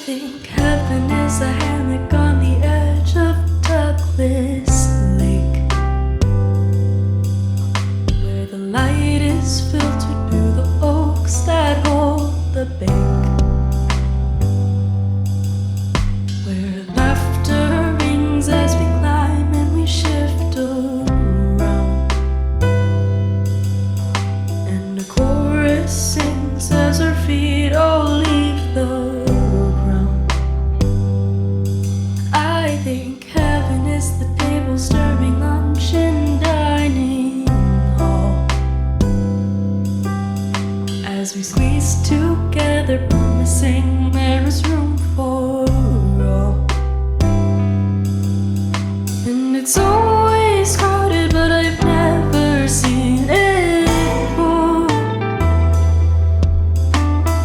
think heaven is a hammock on the edge of Douglas Lake, where the light is filtered through the oaks that hold the bank, where laughter rings as we climb and we shift around, and the chorus sings as our feet all leave the ground. I think heaven is the table serving lunch in dining hall, as we squeeze together, promising there is room for all. And it's always crowded, but I've never seen it full.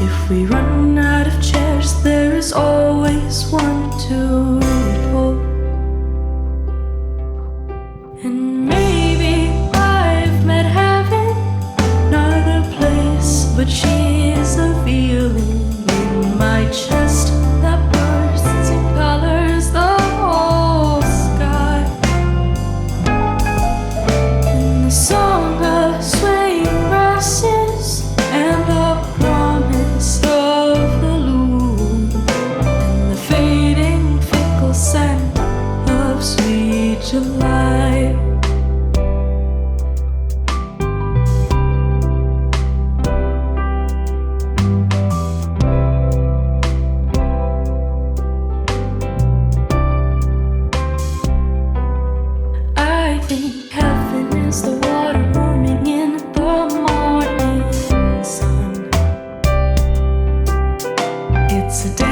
If we run out of chairs, there is always one to pull. And maybe I've met heaven, not a place, but she is a feeling in my chest that bursts and colors the whole sky. And the song of swaying grasses and the promise of the loom, and the fading fickle scent of sweet July. I think heaven is the water warming in the morning sun. It's a